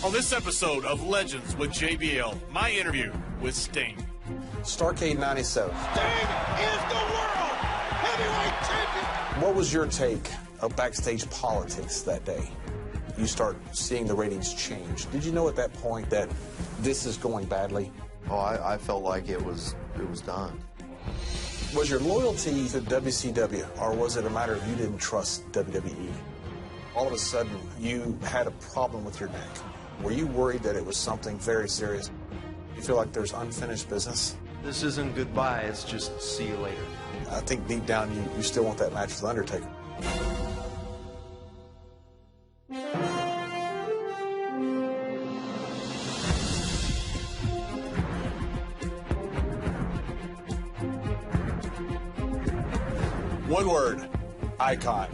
On this episode of Legends with JBL, my interview with Sting. Starrcade 97. Sting is the world heavyweight champion! What was your take of backstage politics that day? You start seeing the ratings change. Did you know at that point that this is going badly? Oh, I felt like it was done. Was your loyalty to WCW, or was it a matter of you didn't trust WWE? All of a sudden, you had a problem with your neck. Were you worried that it was something very serious? You feel like there's unfinished business? This isn't goodbye, it's just see you later. I think deep down you still want that match with Undertaker. One word, icon.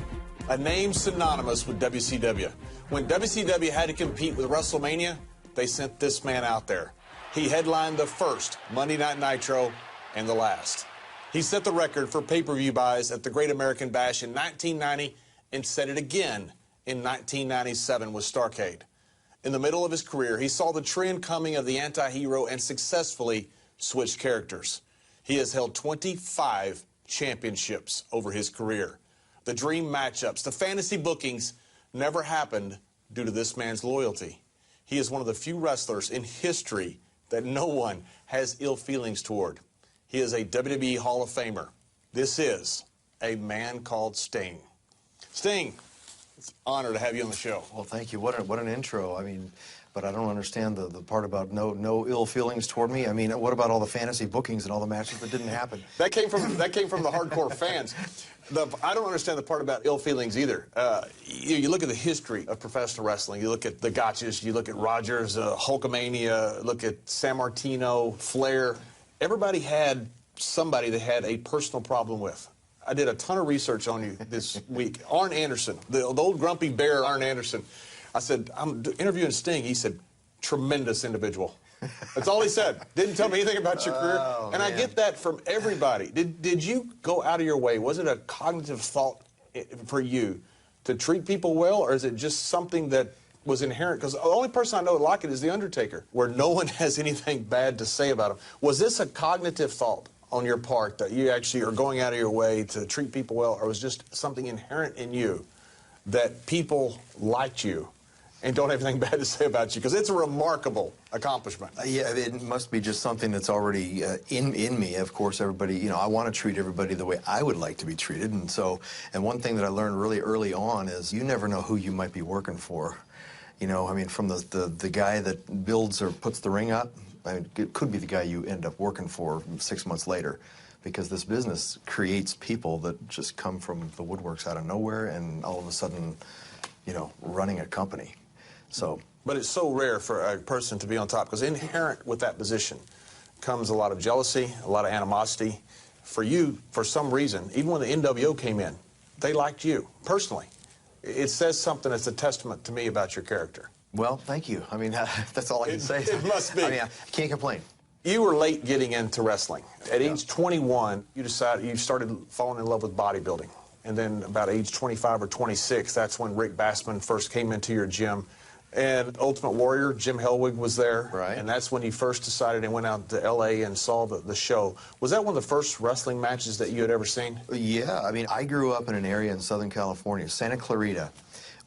A name synonymous with WCW. When WCW had to compete with WrestleMania, they sent this man out there. He headlined the first Monday Night Nitro and the last. He set the record for pay-per-view buys at the Great American Bash in 1990 and set it again in 1997 with Starrcade. In the middle of his career, he saw the trend coming of the anti-hero and successfully switched characters. He has held 25 championships over his career. The dream matchups, the fantasy bookings never happened due to this man's loyalty. He is one of the few wrestlers in history that no one has ill feelings toward. He is a WWE Hall of Famer. This is a man called Sting. Sting, it's an honor to have you on the show. Well, thank you. What an intro. I mean, but I don't understand the part about no ill feelings toward me. I mean, what about all the fantasy bookings and all the matches that didn't happen? That came from the hardcore fans. I don't understand the part about ill feelings either. You look at the history of professional wrestling. You look at the Gotchas. You look at Rogers, Hulkamania. Look at San Martino, Flair. Everybody had somebody they had a personal problem with. I did a ton of research on you this week. Arn Anderson, the old grumpy bear Arn Anderson. I said, I'm interviewing Sting. He said, tremendous individual. That's all he said. Didn't tell me anything about your career. And man, I get that from everybody. Did you go out of your way? Was it a cognitive thought for you to treat people well, or is it just something that was inherent? Because the only person I know like it is The Undertaker, where no one has anything bad to say about him. Was this a cognitive thought on your part that you actually are going out of your way to treat people well, or was just something inherent in you that people liked you and don't have anything bad to say about you? Because it's a remarkable accomplishment. Yeah, it must be just something that's already in me. Of course, everybody, you know, I want to treat everybody the way I would like to be treated. And one thing that I learned really early on is you never know who you might be working for. You know, I mean, from the guy that builds or puts the ring up, I mean, it could be the guy you end up working for 6 months later, because this business creates people that just come from the woodworks out of nowhere and all of a sudden, you know, running a company. So, but it's so rare for a person to be on top, because inherent with that position comes a lot of jealousy, a lot of animosity. For you, for some reason, even when the NWO came in, they liked you personally. It says something that's a testament to me about your character. Well, thank you. I mean, that's all I can say. It must be. I mean, I can't complain. You were late getting into wrestling. At age 21, you decided you started falling in love with bodybuilding. And then about age 25 or 26, that's when Rick Bassman first came into your gym. And Ultimate Warrior, Jim Hellwig, was there. Right. And that's when you first decided and went out to L.A. and saw the show. Was that one of the first wrestling matches that you had ever seen? Yeah. I mean, I grew up in an area in Southern California, Santa Clarita.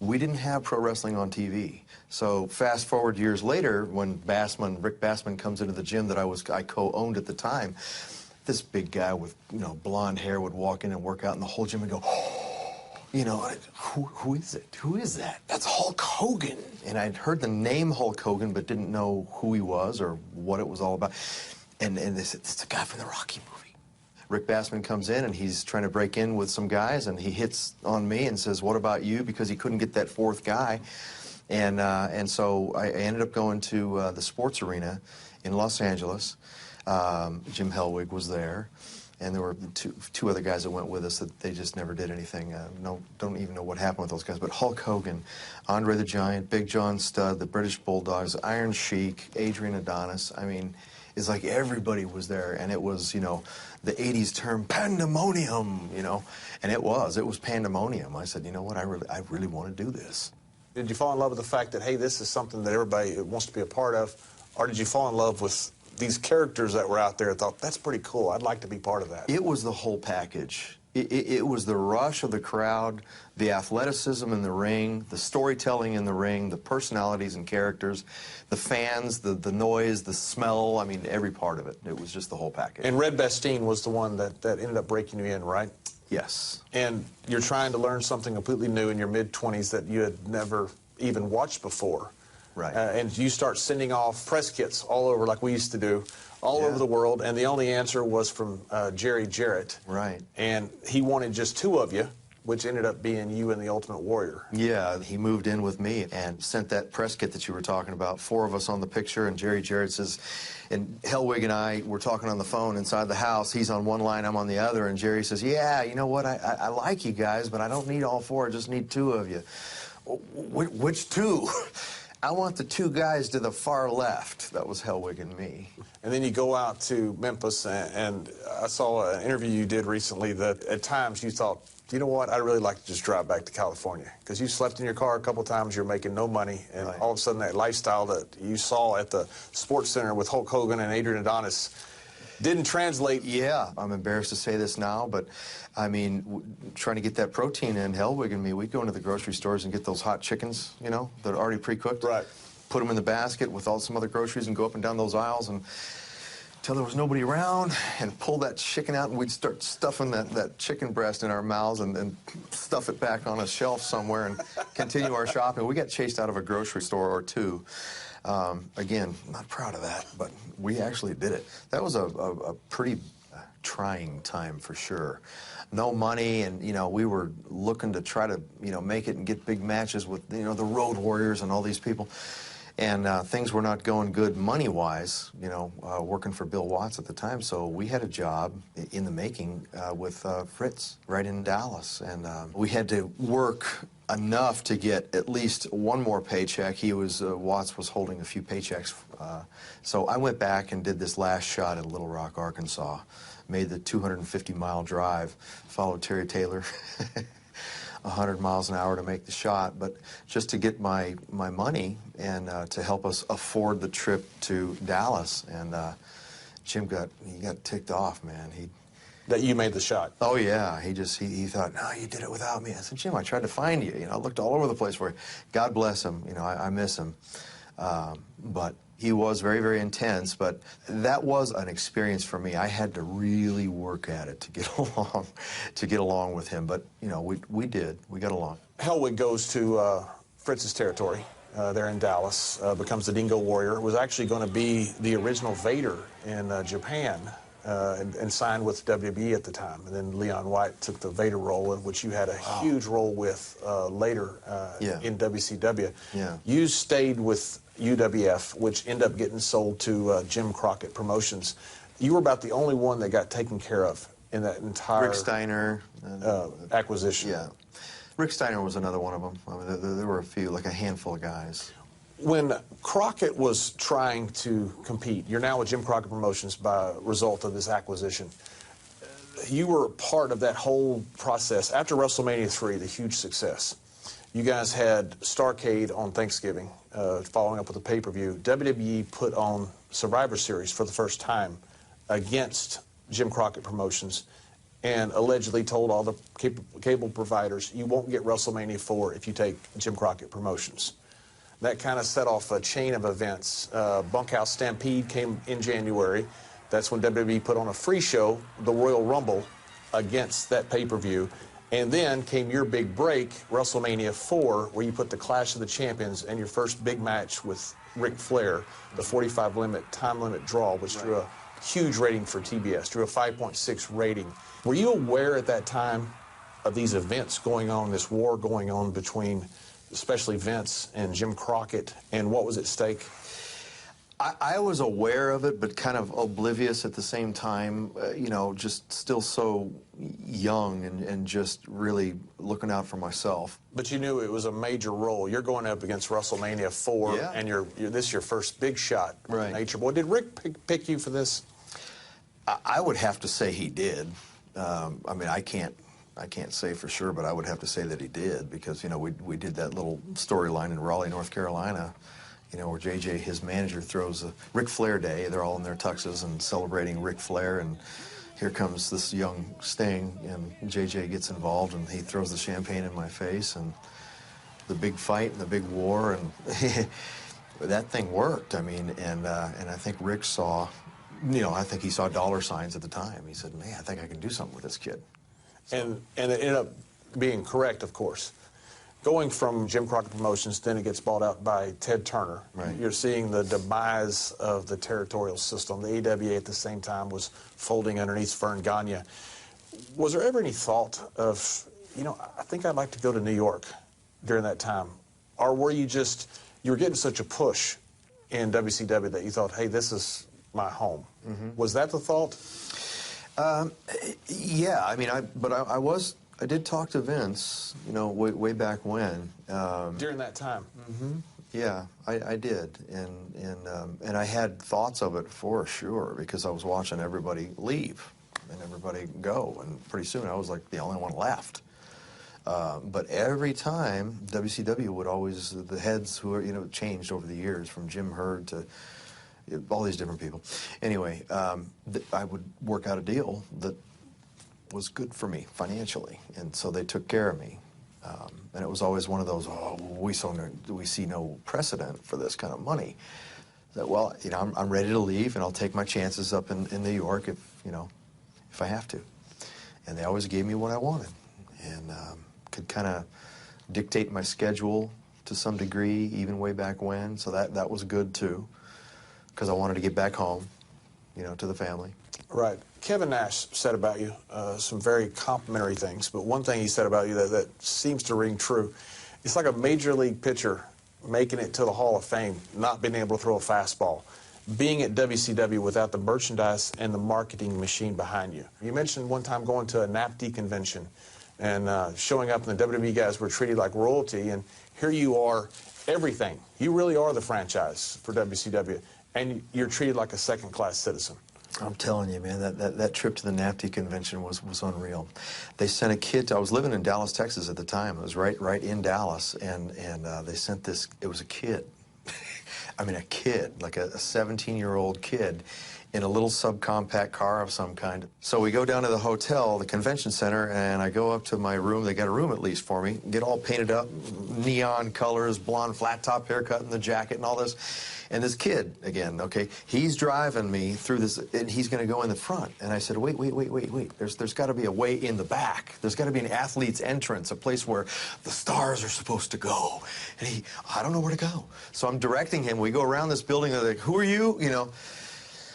We didn't have pro wrestling on TV. So fast forward years later, when Rick Bassman comes into the gym that I co-owned at the time, this big guy with, you know, blonde hair would walk in and work out in the whole gym and go, you know, who is it? Who is that? That's Hulk Hogan. And I'd heard the name Hulk Hogan, but didn't know who he was or what it was all about. And they said, it's the guy from the Rocky movie. Rick Bassman comes in, and he's trying to break in with some guys, and he hits on me and says, what about you? Because he couldn't get that fourth guy. And so I ended up going to the sports arena in Los Angeles. Jim Hellwig was there. And there were two other guys that went with us that they just never did anything. Don't even know what happened with those guys. But Hulk Hogan, Andre the Giant, Big John Studd, the British Bulldogs, Iron Sheik, Adrian Adonis. I mean, it's like everybody was there. And it was, you know, the 80s term pandemonium, you know. And it was pandemonium. I said, you know what, I really want to do this. Did you fall in love with the fact that, hey, this is something that everybody wants to be a part of? Or did you fall in love with these characters that were out there and thought, that's pretty cool, I'd like to be part of that? It was the whole package. It was the rush of the crowd, the athleticism in the ring, the storytelling in the ring, the personalities and characters, the fans, the noise, the smell, I mean, every part of it. It was just the whole package. And Red Bastien was the one that ended up breaking you in, right? Yes. And you're trying to learn something completely new in your mid-20s that you had never even watched before. Right. And you start sending off press kits all over like we used to do, all over the world, and the only answer was from Jerry Jarrett. Right. And he wanted just 2 of you, which ended up being you and the Ultimate Warrior. Yeah, he moved in with me and sent that press kit that you were talking about, 4 of us on the picture, and Jerry Jarrett says, and Hellwig and I were talking on the phone inside the house. He's on one line, I'm on the other, and Jerry says, yeah, you know what, I like you guys, but I don't need all 4, I just need 2 of you. Which 2? I want the 2 guys to the far left. That was Hellwig and me. And then you go out to Memphis, and I saw an interview you did recently that at times you thought, you know what, I'd really like to just drive back to California. Because you slept in your car a couple times, you're making no money, and all of a sudden that lifestyle that you saw at the Sports Center with Hulk Hogan and Adrian Adonis didn't translate. Yeah, I'm embarrassed to say this now, but I mean, trying to get that protein in, Hellwig and me, we'd go into the grocery stores and get those hot chickens, you know, that are already pre-cooked. Right. Put them in the basket with all some other groceries and go up and down those aisles and till there was nobody around, and pull that chicken out, and we'd start stuffing that chicken breast in our mouths and stuff it back on a shelf somewhere and continue our shopping. We got chased out of a grocery store or 2. Again, not proud of that, but we actually did it. That was a pretty trying time for sure. No money, and, you know, we were looking to try to, you know, make it and get big matches with, you know, the Road Warriors and all these people. And things were not going good money-wise, you know, working for Bill Watts at the time. So we had a job in the making with Fritz right in Dallas. And we had to work enough to get at least 1 more paycheck. He was, Watts was holding a few paychecks. So I went back and did this last shot at Little Rock, Arkansas. Made the 250-mile drive, followed Terry Taylor. 100 miles an hour to make the shot, but just to get my money and to help us afford the trip to Dallas. And Jim got ticked off, man. That you made the shot. Oh yeah, he thought, no, you did it without me. I said, Jim, I tried to find you. You know, I looked all over the place for you. God bless him. You know, I miss him, but. He was very, very intense, but that was an experience for me. I had to really work at it to get along with him. But you know, we did. We got along. Hellwig goes to Fritz's territory there in Dallas, becomes the Dingo Warrior. Was actually going to be the original Vader in Japan, and signed with WWE at the time. And then Leon White took the Vader role, in which you had a huge role with later in WCW. Yeah. You stayed with UWF, which ended up getting sold to Jim Crockett Promotions. You were about the only one that got taken care of in that entire Rick Steiner acquisition. Yeah, Rick Steiner was another one of them. I mean, there were a few, like a handful of guys. When Crockett was trying to compete, you're now with Jim Crockett Promotions by result of this acquisition. You were part of that whole process. After WrestleMania 3, the huge success, you guys had Starrcade on Thanksgiving, following up with a pay-per-view. WWE put on Survivor Series for the first time against Jim Crockett Promotions and allegedly told all the cable providers, you won't get WrestleMania 4 if you take Jim Crockett Promotions. That kind of set off a chain of events. Bunkhouse Stampede came in January. That's when WWE put on a free show, the Royal Rumble, against that pay-per-view. And then came your big break, WrestleMania 4, where you put the Clash of the Champions and your first big match with Ric Flair, the 45 time limit draw, which drew a huge rating for TBS, drew a 5.6 rating. Were you aware at that time of these events going on, this war going on between especially Vince and Jim Crockett, and what was at stake? I was aware of it, but kind of oblivious at the same time, you know, just still so young and just really looking out for myself. But you knew it was a major role. You're going up against WrestleMania 4, and this is your first big shot. Right. Nature Boy. Did Rick pick you for this? I would have to say he did. I mean, I can't I can't say for sure, but I would have to say that he did, because, you know, we did that little storyline in Raleigh, North Carolina, you know, where JJ, his manager, throws a Ric Flair Day. They're all in their tuxes and celebrating Ric Flair, and here comes this young Sting, and JJ gets involved, and he throws the champagne in my face, and the big fight and the big war, and that thing worked. I mean, and I think Rick saw, you know, I think he saw dollar signs at the time. He said, man, I think I can do something with this kid. And it ended up being correct, of course. Going from Jim Crockett Promotions, then it gets bought out by Ted Turner. Right. You're seeing the demise of the territorial system. The AWA at the same time was folding underneath Vern Gagne. Was there ever any thought of, you know, I think I'd like to go to New York during that time? Or were you just, you were getting such a push in WCW that you thought, hey, this is my home? Was that the thought? Yeah, I mean, I did talk to Vince, you know, way back when. During that time? Yeah, I did, and I had thoughts of it for sure, because I was watching everybody leave and everybody go, and pretty soon I was like the only one left. But every time, WCW would always, the heads who are, you know, changed over the years, from Jim Herd to all these different people. Anyway, I would work out a deal that was good for me financially, and so they took care of me. And it was always one of those, oh, we see no precedent for this kind of money. That, well, you know, I'm ready to leave, and I'll take my chances up in New York if, you know, if I have to. And they always gave me what I wanted, and could kind of dictate my schedule to some degree, even way back when. So that was good too, because I wanted to get back home, you know, to the family. Right. Kevin Nash said about you some very complimentary things, but one thing he said about you that seems to ring true, it's like a major league pitcher making it to the Hall of Fame, not being able to throw a fastball, being at WCW without the merchandise and the marketing machine behind you. You mentioned one time going to a NAPD convention and showing up, and the WWE guys were treated like royalty, and here you are, everything. You really are the franchise for WCW, and you're treated like a second-class citizen. I'm telling you, man, that trip to the NAPD convention was unreal. They sent a kid I was living in Dallas, Texas at the time. It was right in Dallas, and they sent this, it was a kid. I mean, a kid, like a 17-year-old kid, in a little subcompact car of some kind. So we go down to the hotel, the convention center, and I go up to my room. They got a room at least for me, get all painted up, neon colors, blonde flat top haircut and the jacket and all this. And this kid, again, okay, he's driving me through this, and he's going to go in the front. And I said, wait. There's got to be a way in the back. There's got to be an athlete's entrance, a place where the stars are supposed to go. And I don't know where to go. So I'm directing him. We go around this building. They're like, who are you? You know.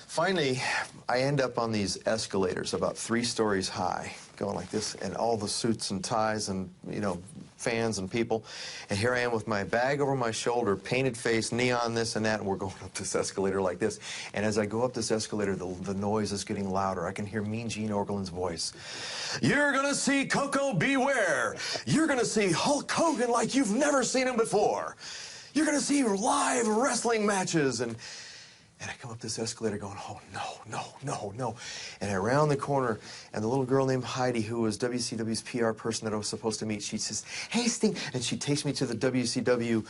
Finally, I end up on these escalators about 3 stories high, going like this, and all the suits and ties and, you know, fans and people. And here I am with my bag over my shoulder, painted face, neon this and that, and we're going up this escalator like this. And as I go up this escalator, the noise is getting louder. I can hear Mean Gene Okerlund's voice. You're gonna see Coco Beware. You're gonna see Hulk Hogan like you've never seen him before. You're gonna see live wrestling matches. And I come up this escalator going, oh, no. And I round the corner, and the little girl named Heidi, who was WCW's PR person that I was supposed to meet, she says, hey, Sting. And she takes me to the WCW,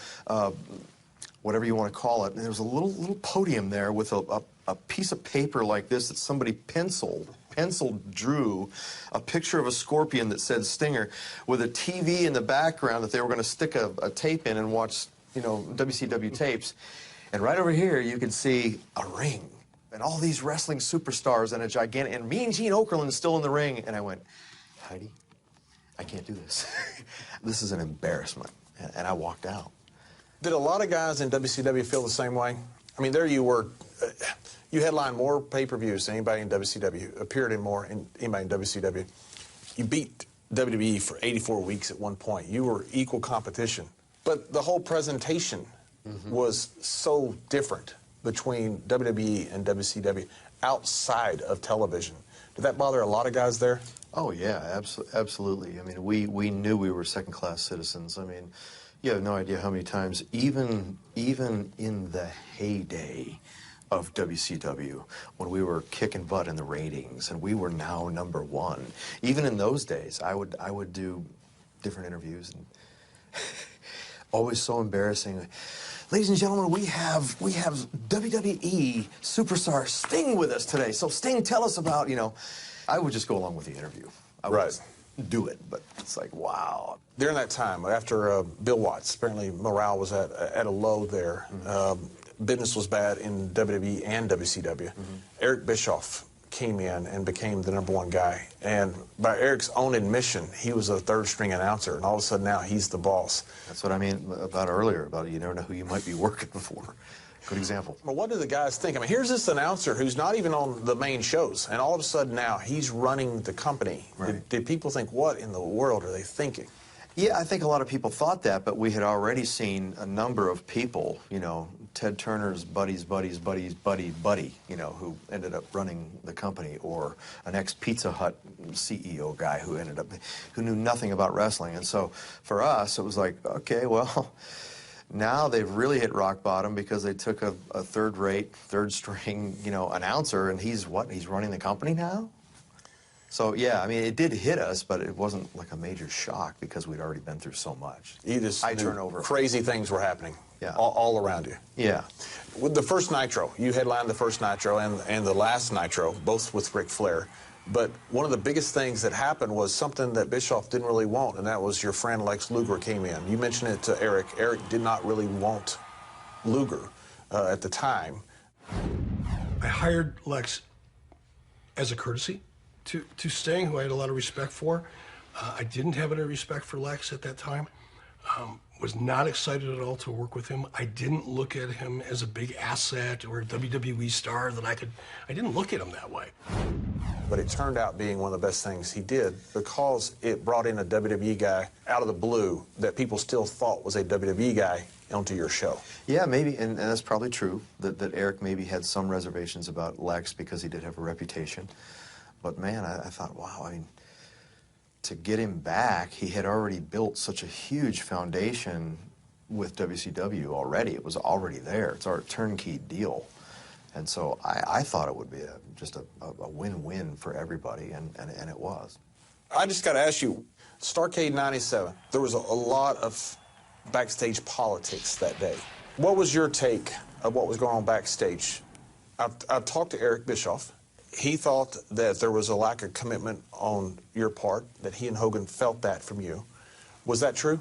whatever you want to call it. And there was a little podium there with a piece of paper like this that somebody pencil drew a picture of a scorpion that said Stinger, with a TV in the background that they were going to stick a tape in and watch, you know, WCW tapes. And right over here, you can see a ring and all these wrestling superstars and a gigantic, and Mean Gene Okerlund still in the ring. And I went, Heidi, I can't do this. This is an embarrassment. And I walked out. Did a lot of guys in WCW feel the same way? I mean, there you were, you headlined more pay-per-views than anybody in WCW, appeared in more than anybody in WCW. You beat WWE for 84 weeks at one point. You were equal competition. But the whole presentation was so different between WWE and WCW outside of television. Did that bother a lot of guys there? Oh, yeah, absolutely. I mean, we knew we were second-class citizens. I mean, you have no idea how many times, even in the heyday of WCW, when we were kicking butt in the ratings, and we were now #1. Even in those days, I would do different interviews, and always so embarrassing. Ladies and gentlemen, we have WWE superstar Sting with us today. So Sting, tell us about, I would just go along with the interview. I would just do it, but it's like, wow. During that time, after Bill Watts, apparently morale was at a low there. Business was bad in WWE and WCW. Eric Bischoff came in and became the #1 guy. And by Eric's own admission, he was a third-string announcer, and all of a sudden now he's the boss. That's what I mean about earlier, about you never know who you might be working for. Good example. Well, what do the guys think? I mean, here's this announcer who's not even on the main shows, and all of a sudden now he's running the company. Right. Did people think, what in the world are they thinking? Yeah, I think a lot of people thought that, but we had already seen a number of people, Ted Turner's buddy, who ended up running the company, or an ex-Pizza Hut CEO guy who knew nothing about wrestling. And so for us, it was like, okay, well, now they've really hit rock bottom because they took a third-rate, third-string, announcer, and he's running the company now? So, yeah, I mean, it did hit us, but it wasn't like a major shock because we'd already been through so much. You just high turnover. Crazy things were happening Yeah. all around you. Yeah. With the first Nitro, you headlined the first Nitro and the last Nitro, both with Ric Flair. But one of the biggest things that happened was something that Bischoff didn't really want, and that was your friend Lex Luger came in. You mentioned it to Eric. Eric did not really want Luger at the time. I hired Lex as a courtesy to Sting, who I had a lot of respect for. I didn't have any respect for Lex at that time. Was not excited at all to work with him. I didn't look at him as a big asset or a WWE star that I didn't look at him that way. But it turned out being one of the best things he did because it brought in a WWE guy out of the blue that people still thought was a WWE guy onto your show. Yeah, maybe, and that's probably true, that Eric maybe had some reservations about Lex because he did have a reputation. But man, I thought, wow, I mean, to get him back, he had already built such a huge foundation with WCW already. It was already there. It's our turnkey deal. And so I thought it would be just a win-win for everybody, and it was. I just got to ask you, Starrcade 97, there was a lot of backstage politics that day. What was your take of what was going on backstage? I've talked to Eric Bischoff. He thought that there was a lack of commitment on your part, that he and Hogan felt that from you. Was that true?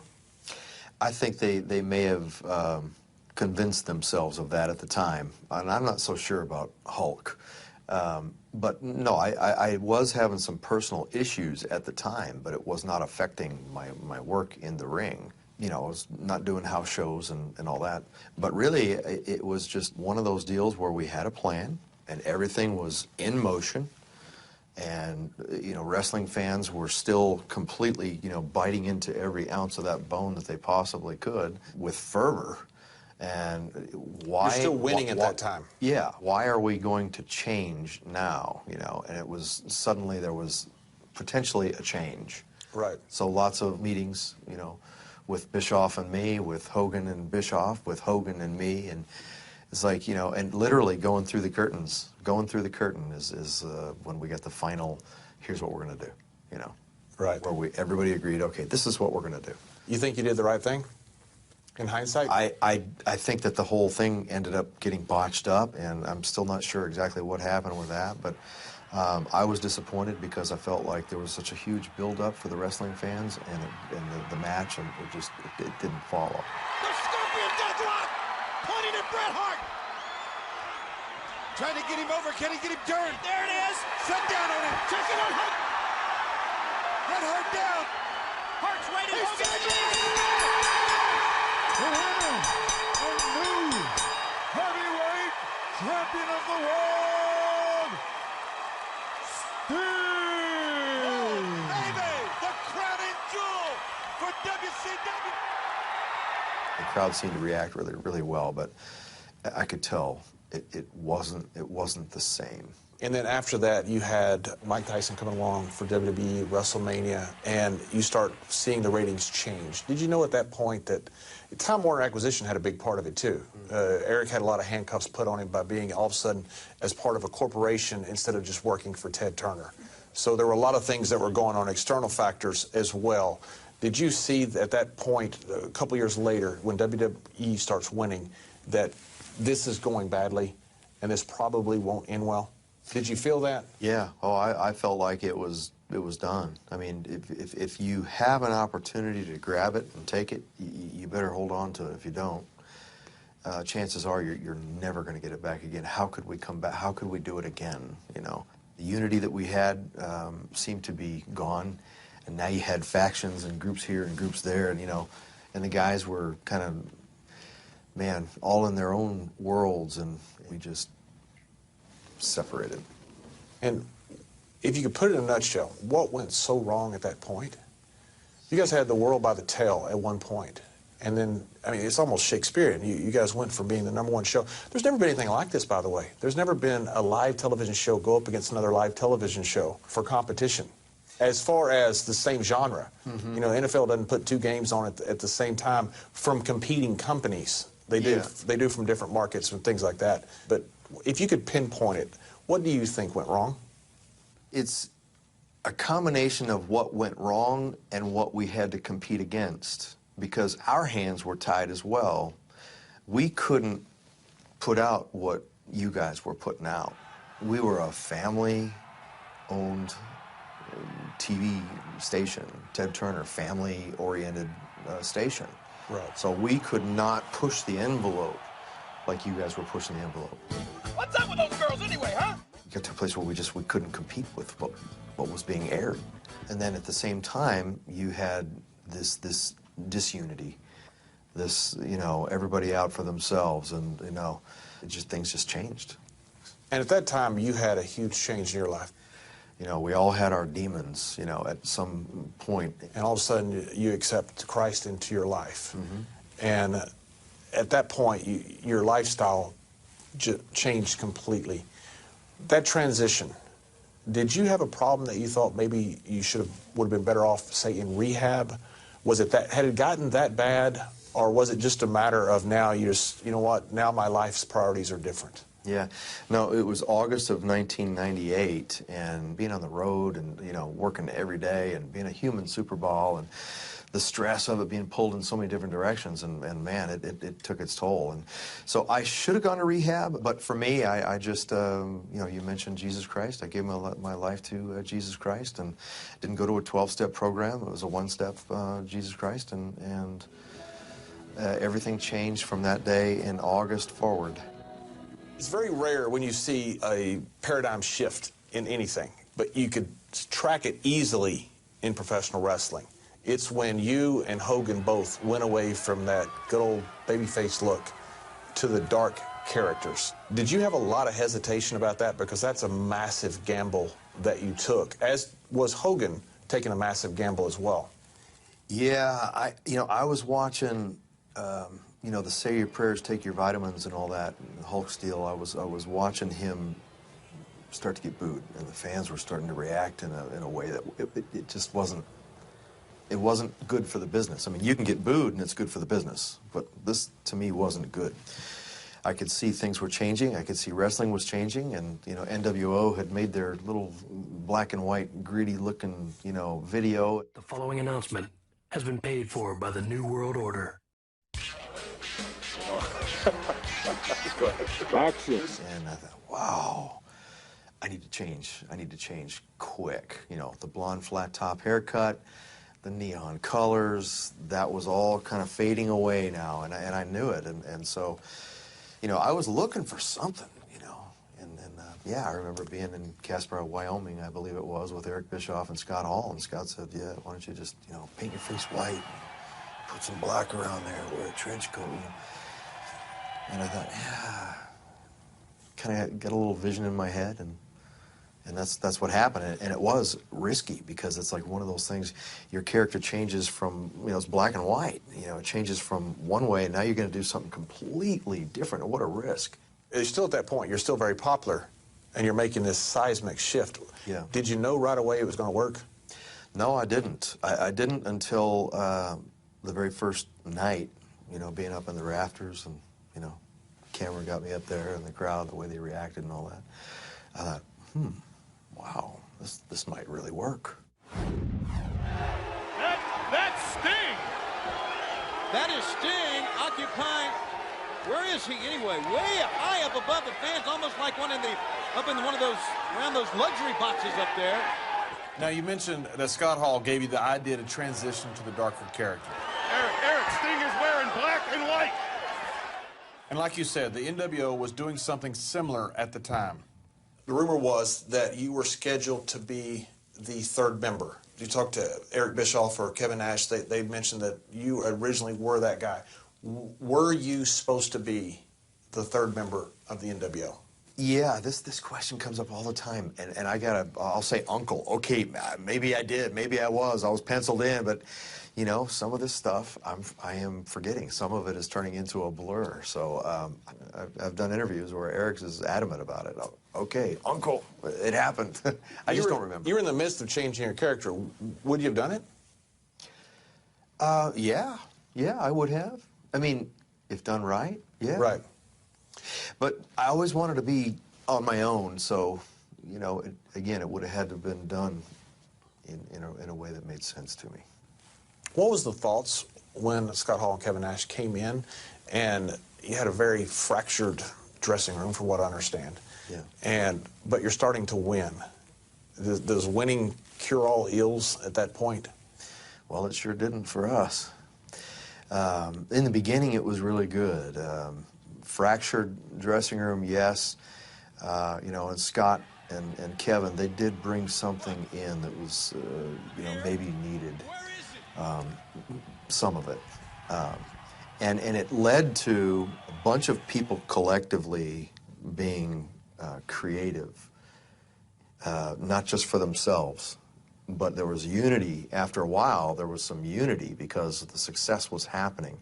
I think they may have convinced themselves of that at the time, and I'm not so sure about Hulk. But no, I was having some personal issues at the time, but it was not affecting my work in the ring. I was not doing house shows and all that. But really, it was just one of those deals where we had a plan, and everything was in motion, and wrestling fans were still completely biting into every ounce of that bone that they possibly could with fervor. And why? You're still winning at that time. Yeah. Why are we going to change now? And it was suddenly there was potentially a change. Right. So lots of meetings, with Bischoff and me, with Hogan and Bischoff, with Hogan and me, and it's like, and literally going through the curtains. Going through the curtain is when we get the final, here's what we're going to do, Right. Where everybody agreed, okay, this is what we're going to do. You think you did the right thing in hindsight? I think that the whole thing ended up getting botched up, and I'm still not sure exactly what happened with that, but I was disappointed because I felt like there was such a huge build-up for the wrestling fans, and the match, and it didn't follow. The Scorpion Deathlock! Pointing at Bret Hart! Trying to get him over. Can he get him turned? There it is! Shut down on him! Checking on Hart! Bret Hart down! Hart's waiting! He's the winner! A new heavyweight champion of the world! Sting! Baby! The crowning jewel for WCW! The crowd seemed to react really, really well, but I could tell it wasn't the same. And then after that, you had Mike Tyson coming along for WWE, WrestleMania, and you start seeing the ratings change. Did you know at that point that Time Warner acquisition had a big part of it, too? Eric had a lot of handcuffs put on him by being all of a sudden as part of a corporation instead of just working for Ted Turner. So there were a lot of things that were going on, external factors as well. Did you see at that point, a couple years later, when WWE starts winning, that this is going badly and this probably won't end well? Did you feel that? Yeah. Oh, I felt like it was done. I mean, if you have an opportunity to grab it and take it, you better hold on to it. If you don't, chances are you're never going to get it back again. How could we come back? How could we do it again? You know, the unity that we had seemed to be gone, and now you had factions and groups here and groups there, and and the guys were kind of, man, all in their own worlds, and we just separated. And if you could put it in a nutshell, what went so wrong at that point? You guys had the world by the tail at one point. And then, I mean, it's almost Shakespearean. You guys went from being the #1 show. There's never been anything like this, by the way. There's never been a live television show go up against another live television show for competition. As far as the same genre, NFL doesn't put 2 games on at the same time from competing companies. They do. Yeah. They do from different markets and things like that. But if you could pinpoint it, what do you think went wrong? It's a combination of what went wrong and what we had to compete against, because our hands were tied as well. We couldn't put out what you guys were putting out. We were a family-owned TV station, Ted Turner, family-oriented station. Right. So we could not push the envelope like you guys were pushing the envelope. What's up with those girls anyway, huh? We got to a place where we couldn't compete with what was being aired. And then at the same time, you had this disunity, this, everybody out for themselves, and, things just changed. And at that time, you had a huge change in your life. We all had our demons, at some point. And all of a sudden, you accept Christ into your life. And at that point, your lifestyle changed completely. That transition, did you have a problem that you thought maybe you would have been better off, say, in rehab? Was it had it gotten that bad, or was it just a matter of now you just, you know what, now my life's priorities are different? Yeah. No, it was August of 1998, and being on the road and, working every day and being a human Super Bowl and the stress of it being pulled in so many different directions, and man, it took its toll. And so I should have gone to rehab, but for me, I just, you mentioned Jesus Christ. I gave my life to Jesus Christ, and didn't go to a 12-step program. It was a 1-step Jesus Christ, and everything changed from that day in August forward. It's very rare when you see a paradigm shift in anything, but you could track it easily in professional wrestling. It's when you and Hogan both went away from that good old babyface look to the dark characters. Did you have a lot of hesitation about that? Because that's a massive gamble that you took, as was Hogan taking a massive gamble as well. Yeah, I was watching, the Say Your Prayers, Take Your Vitamins and all that, and Hulk Steel. I was watching him start to get booed, and the fans were starting to react in a way that it just wasn't. It wasn't good for the business. I mean, you can get booed and it's good for the business, but this, to me, wasn't good. I could see things were changing. I could see wrestling was changing, and, NWO had made their little black and white, greedy-looking, video. The following announcement has been paid for by the New World Order. Action. And I thought, wow, I need to change. I need to change quick. The blonde flat top haircut, the neon colors, that was all kind of fading away now, and I knew it, and so, I was looking for something, and I remember being in Casper, Wyoming, I believe it was, with Eric Bischoff and Scott Hall, and Scott said, yeah, why don't you just, paint your face white, put some black around there, wear a trench coat, and I thought, yeah, kind of got a little vision in my head, and that's what happened, and it was risky, because it's like one of those things, your character changes from, it's black and white, it changes from one way, and now you're going to do something completely different. What a risk. You're still at that point, you're still very popular, and you're making this seismic shift. Yeah. Did you know right away it was going to work? No, I didn't. I didn't until the very first night, you know, being up in the rafters and, you know, camera got me up there and the crowd, the way they reacted and all that. I thought, wow, this might really work. That's Sting. That is Sting occupying. Where is he anyway? Way high up above the fans, almost like one of those around those luxury boxes up there. Now, you mentioned that Scott Hall gave you the idea to transition to the darker character. Eric, Sting is wearing black and white. And like you said, the NWO was doing something similar at the time. The rumor was that you were scheduled to be the third member. You talked to Eric Bischoff or Kevin Nash, they mentioned that you originally were that guy. Were you supposed to be the third member of the NWO? Yeah, this question comes up all the time, and I'll say uncle. Okay, maybe I did, maybe I was penciled in, but you know, some of this stuff I am forgetting. Some of it is turning into a blur. So I've done interviews where Eric is adamant about it. Okay, uncle, it happened. I just don't remember. You were in the midst of changing your character. Would you have done it? Yeah, I would have. I mean, if done right, yeah. Right. But I always wanted to be on my own, so, you know, again, it would have had to have been done in a way that made sense to me. What was the thoughts when Scott Hall and Kevin Nash came in, and you had a very fractured dressing room, from what I understand? Yeah. But you're starting to win. Does winning cure all ills at that point? Well, it sure didn't for us. In the beginning, it was really good. Fractured dressing room, yes. You know, and Scott and Kevin, they did bring something in that was, you know, maybe needed. Some of it. And it led to a bunch of people collectively being creative, not just for themselves, but there was unity. After a while, there was some unity because the success was happening.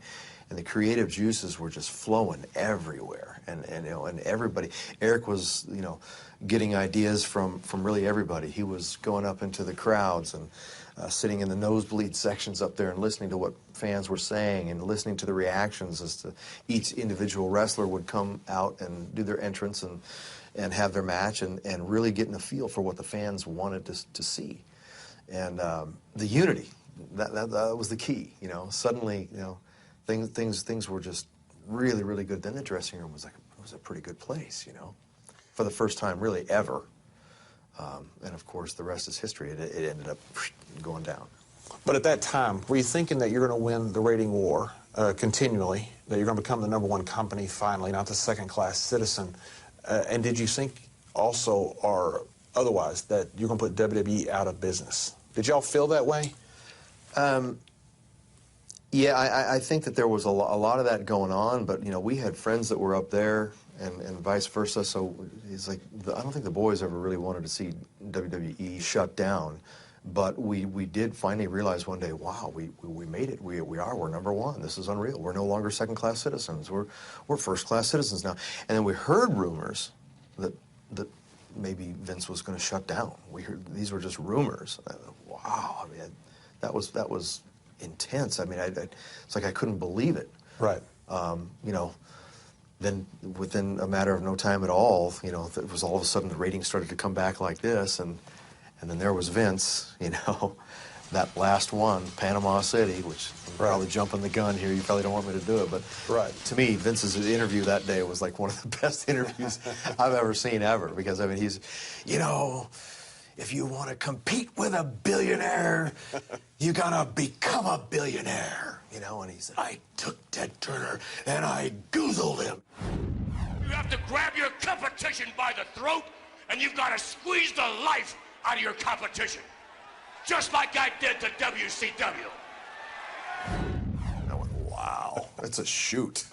And the creative juices were just flowing everywhere, and you know, and everybody. Eric was, you know, getting ideas from really everybody. He was going up into the crowds and sitting in the nosebleed sections up there and listening to what fans were saying and listening to the reactions as to each individual wrestler would come out and do their entrance and have their match and really getting a feel for what the fans wanted to see. And the unity, that was the key. You know, suddenly, you know, things were just really, really good. Then the dressing room was a pretty good place, you know, for the first time really ever. And of course, the rest is history. It ended up going down. But at that time, were you thinking that you're going to win the rating war continually, that you're going to become the #1 company finally, not the second-class citizen? And did you think also, or otherwise, that you're going to put WWE out of business? Did y'all feel that way? Yeah, I think that there was a lot of that going on, but, you know, we had friends that were up there and vice versa, so it's like, I don't think the boys ever really wanted to see WWE shut down, but we did finally realize one day, wow, we made it. We're #1. This is unreal. We're no longer second-class citizens. We're first-class citizens now. And then we heard rumors that maybe Vince was going to shut down. We heard these were just rumors. Wow, I mean, that was intense. I mean, it's like I couldn't believe it. Right. You know, then within a matter of no time at all, you know, it was all of a sudden the ratings started to come back like this, and then there was Vince, you know, that last one, Panama City, which I'm probably jumping the gun here. You probably don't want me to do it, but to me, Vince's interview that day was like one of the best interviews I've ever seen ever, because, I mean, he's, you know, if you want to compete with a billionaire, you gotta become a billionaire, you know, and he said, I took Ted Turner and I goozled him. You have to grab your competition by the throat, and you've got to squeeze the life out of your competition. Just like I did to WCW. I went, wow, that's a shoot.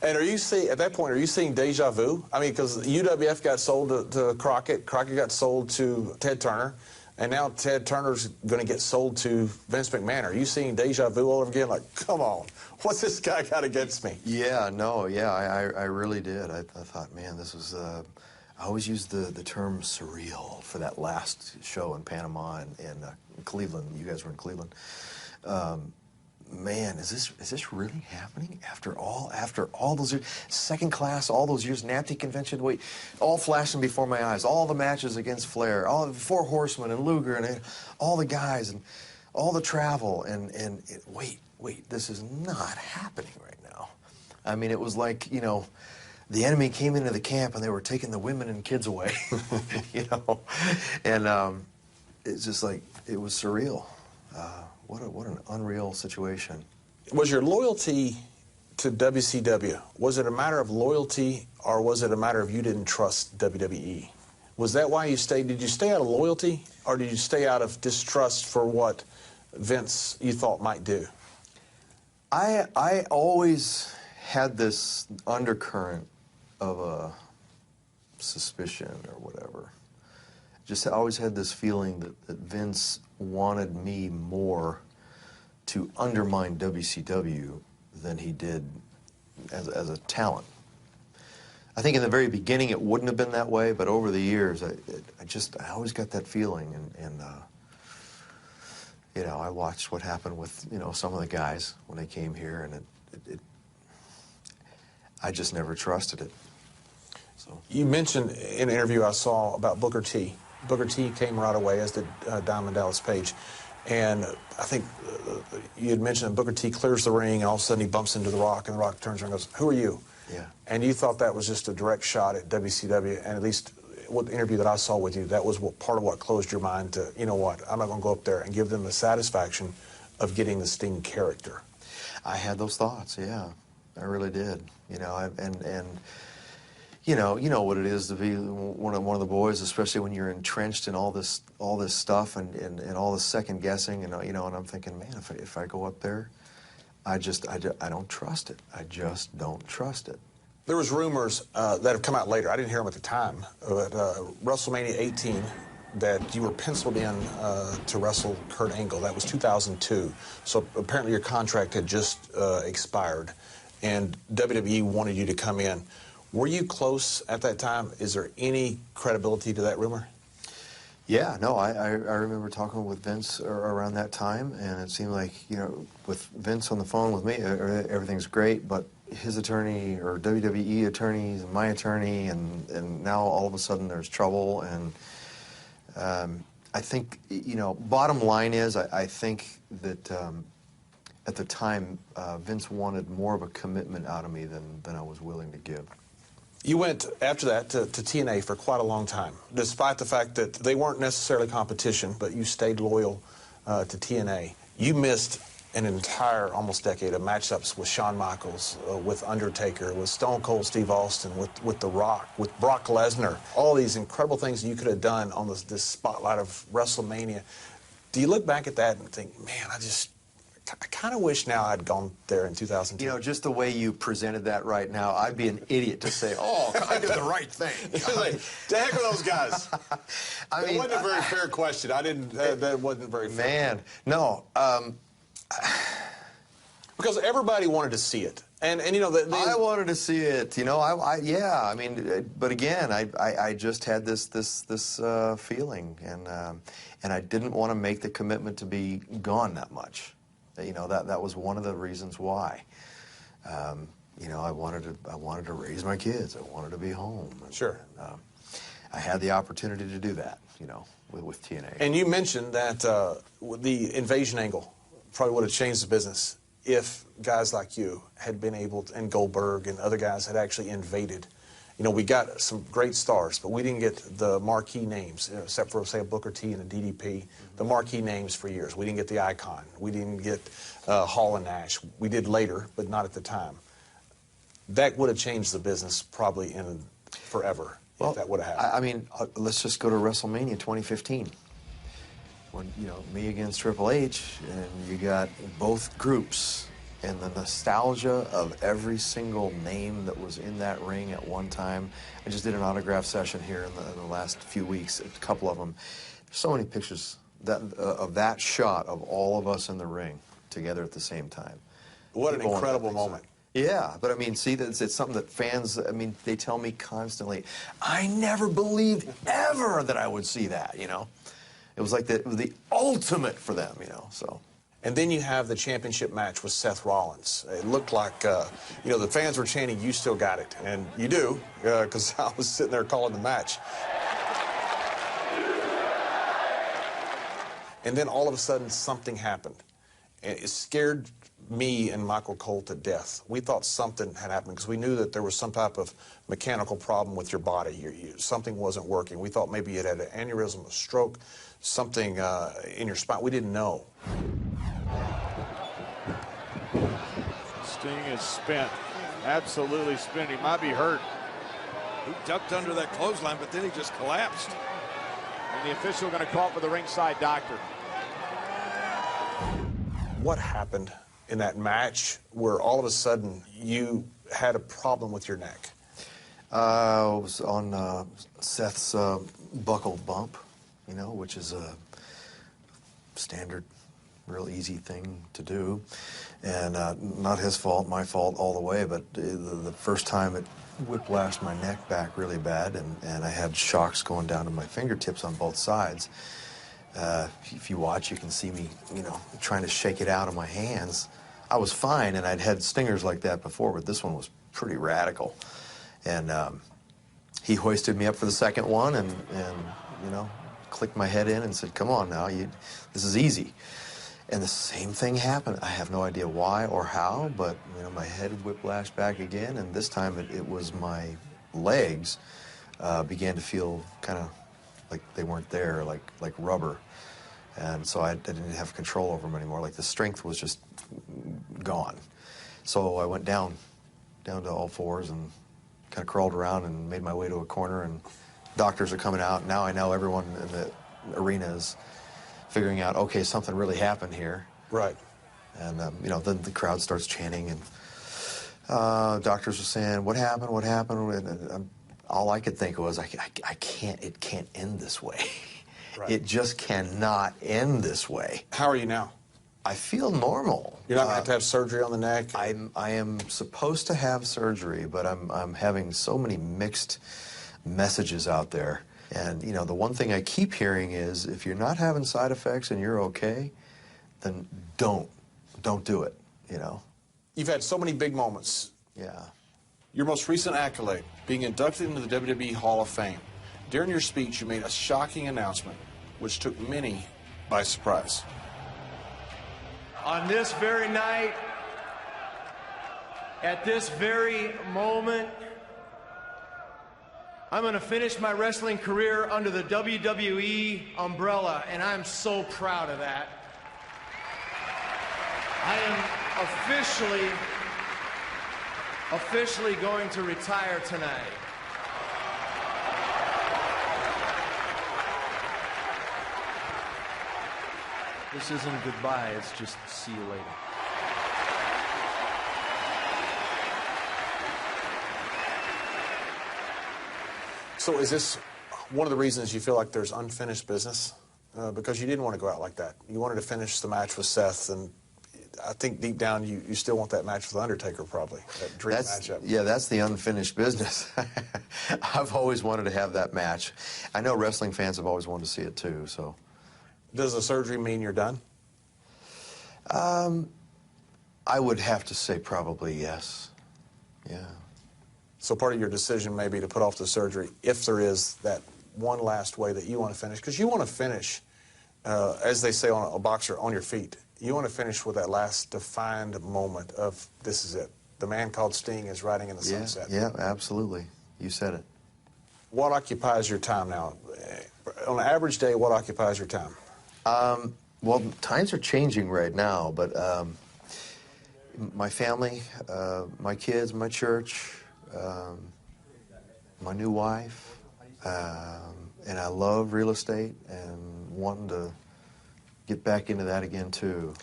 And are you seeing, at that point, are you seeing deja vu? I mean, because UWF got sold to Crockett, Crockett got sold to Ted Turner, and now Ted Turner's going to get sold to Vince McMahon. Are you seeing deja vu all over again? Like, come on, what's this guy got against me? Yeah, no, yeah, I really did. I thought, man, this was, I always use the term surreal for that last show in Panama and Cleveland. You guys were in Cleveland. Man, is this really happening after all those years? Second class, all those years, NATI convention, wait, all flashing before my eyes. All the matches against Flair, all the Four Horsemen and Luger and all the guys and all the travel wait, this is not happening right now. I mean, it was like, you know, the enemy came into the camp and they were taking the women and kids away, you know, and it's just like, it was surreal. What an unreal situation. Was your loyalty to WCW, was it a matter of loyalty or was it a matter of you didn't trust WWE? Was that why you stayed? Did you stay out of loyalty or did you stay out of distrust for what Vince you thought might do? I always had this undercurrent of a suspicion or whatever. Just always had this feeling that Vince wanted me more to undermine WCW than he did as a talent. I think in the very beginning it wouldn't have been that way, but over the years I always got that feeling, and you know, I watched what happened with, you know, some of the guys when they came here, and I just never trusted it. So you mentioned in an interview I saw about Booker T. Booker T came right away, as did Diamond Dallas Page. And I think you had mentioned that Booker T clears the ring, and all of a sudden he bumps into The Rock, and The Rock turns around and goes, "Who are you?" Yeah. And you thought that was just a direct shot at WCW, and at least what the interview that I saw with you, that was part of what closed your mind to, you know what, I'm not going to go up there and give them the satisfaction of getting the Sting character. I had those thoughts, yeah. I really did. You know, and you know what it is to be one of the boys, especially when you're entrenched in all this stuff and all this second guessing, and you know, and I'm thinking, man, if I go up there, I don't trust it. I just don't trust it. There was rumors that have come out later. I didn't hear them at the time. But WrestleMania 18, that you were penciled in to wrestle Kurt Angle. That was 2002. So apparently your contract had just expired, and WWE wanted you to come in. Were you close at that time? Is there any credibility to that rumor? Yeah, no, I remember talking with Vince around that time, and it seemed like, you know, with Vince on the phone with me, everything's great, but his attorney or WWE attorneys and my attorney, and now all of a sudden there's trouble, and I think, you know, bottom line is I think that at the time Vince wanted more of a commitment out of me than I was willing to give. You went, after that, to TNA for quite a long time, despite the fact that they weren't necessarily competition, but you stayed loyal to TNA. You missed an entire almost decade of matchups with Shawn Michaels, with Undertaker, with Stone Cold Steve Austin, with The Rock, with Brock Lesnar. All these incredible things you could have done on this spotlight of WrestleMania. Do you look back at that and think, man, I kind of wish now I'd gone there in 2002. You know, just the way you presented that right now, I'd be an idiot to say, oh, I did the right thing. Like, to heck with those guys. I mean, it wasn't a very fair question. I didn't, that wasn't very fair. Man, no. Because everybody wanted to see it. And you know, I wanted to see it. You know, yeah. I mean, but again, I just had this feeling, and I didn't want to make the commitment to be gone that much. You know, that was one of the reasons why. You know, I wanted to raise my kids. I wanted to be home. And, sure. I had the opportunity to do that. You know, with TNA. And you mentioned that the invasion angle probably would have changed the business if guys like you had been able to, and Goldberg and other guys had actually invaded. You know, we got some great stars, but we didn't get the marquee names, you know, except for, say, a Booker T and a DDP, the marquee names for years. We didn't get the Icon. We didn't get Hall and Nash. We did later, but not at the time. That would have changed the business probably in forever, if that would have happened. I mean, let's just go to WrestleMania 2015. When, you know, me against Triple H, and you got both groups, and the nostalgia of every single name that was in that ring at one time. I just did an autograph session here in the last few weeks, a couple of them. There's so many pictures of that shot of all of us in the ring together at the same time. What an incredible moment. Yeah, but I mean, see, it's something that fans, I mean, they tell me constantly, I never believed ever that I would see that, you know? It was like the ultimate for them, you know, so. And then you have the championship match with Seth Rollins. It looked like, you know, the fans were chanting, "You still got it." And you do, because I was sitting there calling the match. And then all of a sudden, something happened. And it scared me and Michael Cole to death. We thought something had happened because we knew that there was some type of mechanical problem with your body. Something wasn't working. We thought maybe it had an aneurysm, a stroke, something in your spine. We didn't know. Sting is spent. Absolutely spent. He might be hurt. He ducked under that clothesline, but then he just collapsed. And the official going to call for the ringside doctor. What happened in that match where all of a sudden you had a problem with your neck? It was on Seth's buckle bump, you know, which is a standard, real easy thing to do. And not his fault, my fault all the way, but the first time it whiplashed my neck back really bad, and I had shocks going down to my fingertips on both sides. If you watch, you can see me, you know, trying to shake it out of my hands. I was fine, and I'd had stingers like that before, but this one was pretty radical. And he hoisted me up for the second one and you know, clicked my head in and said, "Come on now, this is easy." And the same thing happened. I have no idea why or how, but you know, my head whiplashed back again, and this time it was my legs began to feel kind of like they weren't there, like rubber. And so I didn't have control over them anymore. Like the strength was just gone. So I went down to all fours and kind of crawled around and made my way to a corner, and doctors are coming out. Now I know everyone in the arena is figuring out, okay, something really happened here. Right. And, you know, then the crowd starts chanting, and doctors are saying, what happened, what happened? And all I could think was, it can't end this way. Right. It just cannot end this way. How are you now? I feel normal. You're not going to have surgery on the neck? I am supposed to have surgery, but I'm having so many mixed messages out there. And, you know, the one thing I keep hearing is, if you're not having side effects and you're okay, then don't do it, you know. You've had so many big moments. Yeah. Your most recent accolade, being inducted into the WWE Hall of Fame. During your speech, you made a shocking announcement, which took many by surprise. On this very night, at this very moment, I'm going to finish my wrestling career under the WWE umbrella, and I'm so proud of that. I am officially going to retire tonight. This isn't goodbye, it's just see you later. So is this one of the reasons you feel like there's unfinished business? Because you didn't want to go out like that. You wanted to finish the match with Seth, and I think deep down you still want that match with Undertaker, probably, that dream matchup. Yeah, that's the unfinished business. I've always wanted to have that match. I know wrestling fans have always wanted to see it too, so. Does the surgery mean you're done? I would have to say probably yes. Yeah. So part of your decision may be to put off the surgery if there is that one last way that you want to finish. Because you want to finish, as they say on a boxer, on your feet. You want to finish with that last defined moment of, this is it. The man called Sting is riding in the sunset. Yeah, absolutely. You said it. What occupies your time now? On an average day, what occupies your time? Well, times are changing right now, but my family, my kids, my church, my new wife, and I love real estate and wanting to get back into that again, too.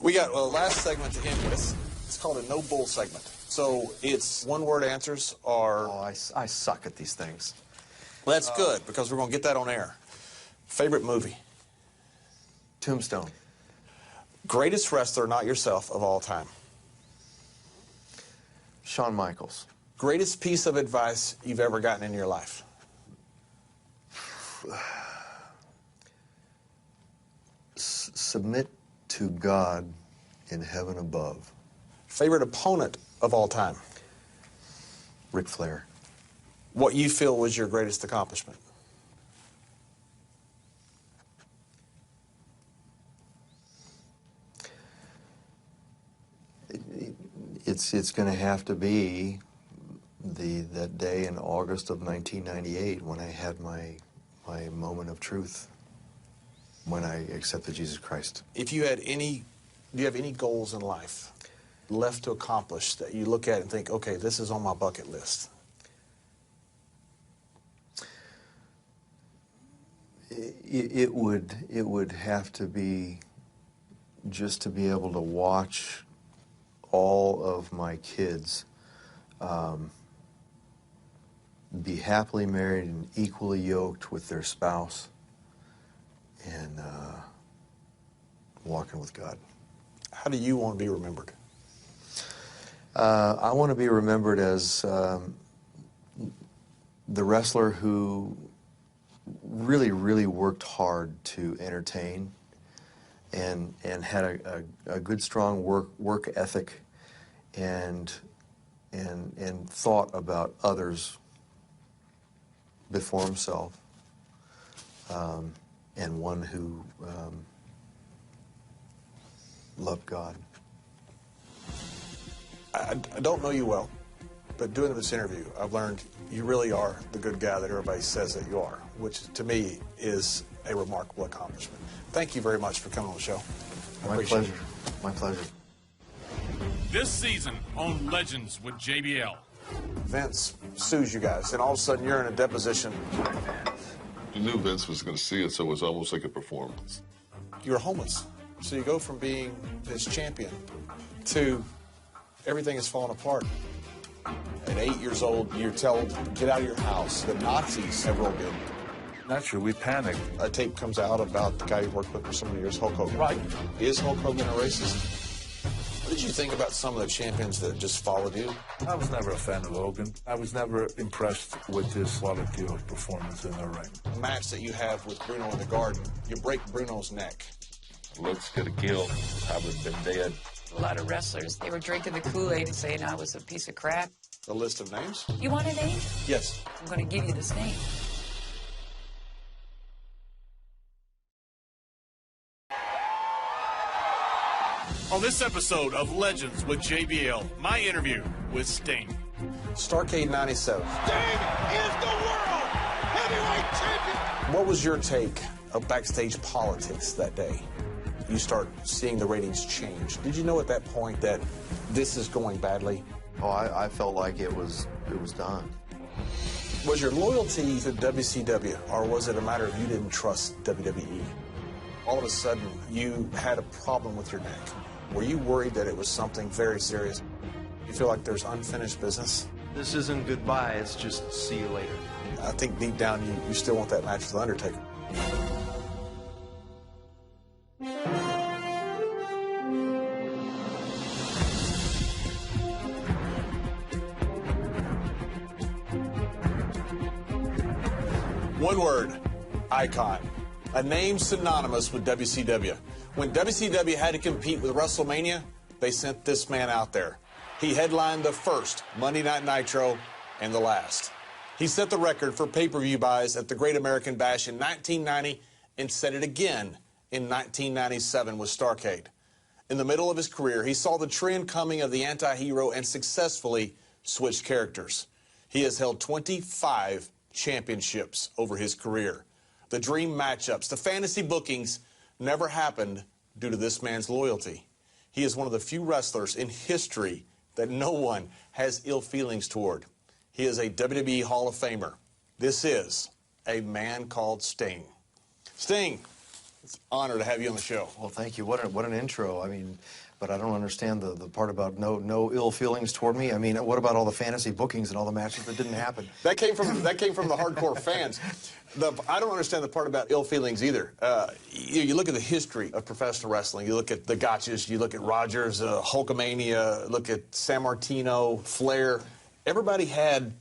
We got a last segment to end with. It's called a no bull segment. So it's one-word answers or... Oh, I suck at these things. Well, that's good, because we're going to get that on air. Favorite movie? Tombstone. Greatest wrestler, not yourself, of all time? Shawn Michaels. Greatest piece of advice you've ever gotten in your life? Submit to God in heaven above. Favorite opponent of all time? Ric Flair. What you feel was your greatest accomplishment? It's going to have to be that day in August of 1998 when I had my moment of truth, when I accepted Jesus Christ. If you had do you have any goals in life left to accomplish that you look at and think, okay, this is on my bucket list? It would have to be just to be able to watch all of my kids be happily married and equally yoked with their spouse and walking with God. How do you want to be remembered? I want to be remembered as the wrestler who really, really worked hard to entertain and had a good, strong work ethic and thought about others before himself, and one who loved God. I don't know you well, but doing this interview, I've learned you really are the good guy that everybody says that you are, which to me is a remarkable accomplishment. Thank you very much for coming on the show. My pleasure. My pleasure. This season on Legends with JBL. Vince sues you guys, and all of a sudden you're in a deposition. You knew Vince was going to see it, so it was almost like a performance. You're homeless. So you go from being his champion to everything is falling apart. At 8 years old, you're told, get out of your house. The Nazis have rolled in. Naturally, we panicked. A tape comes out about the guy you worked with for so many years, Hulk Hogan. Right. Is Hulk Hogan a racist? What did you think about some of the champions that just followed you? I was never a fan of Hogan. I was never impressed with his quality of performance in the ring. A match that you have with Bruno in the garden, you break Bruno's neck. Looks could have killed. I would have been dead. A lot of wrestlers, they were drinking the Kool-Aid and saying I was a piece of crap. A list of names? You want a name? Yes. I'm going to give you this name. On this episode of Legends with JBL, my interview with Sting. Starrcade 97. Sting is the world heavyweight champion. What was your take of backstage politics that day? You start seeing the ratings change. Did you know at that point that this is going badly? Oh, I felt like it was done. Was your loyalty to WCW, or was it a matter of you didn't trust WWE? All of a sudden, you had a problem with your neck. Were you worried that it was something very serious? You feel like there's unfinished business? This isn't goodbye, it's just see you later. I think deep down you still want that match with the Undertaker. One word, icon. A name synonymous with WCW. When WCW had to compete with WrestleMania, they sent this man out there. He headlined the first Monday Night Nitro and the last. He set the record for pay-per-view buys at the Great American Bash in 1990 and set it again in 1997 with Starrcade. In the middle of his career, he saw the trend coming of the anti-hero and successfully switched characters. He has held 25 championships over his career. The dream matchups, the fantasy bookings never happened due to this man's loyalty. He is one of the few wrestlers in history that no one has ill feelings toward. He is a WWE Hall of Famer. This is a man called Sting. Sting, It's an honor to have you on the show. Well, thank you. What an intro. I mean, but I don't understand the part about no ill feelings toward me. I mean, what about all the fantasy bookings and all the matches that didn't happen? That came from the hardcore fans. I don't understand the part about ill feelings either. You look at the history of professional wrestling. You look at the gotchas. You look at Rogers, Hulkamania. Look at San Martino, Flair. Everybody had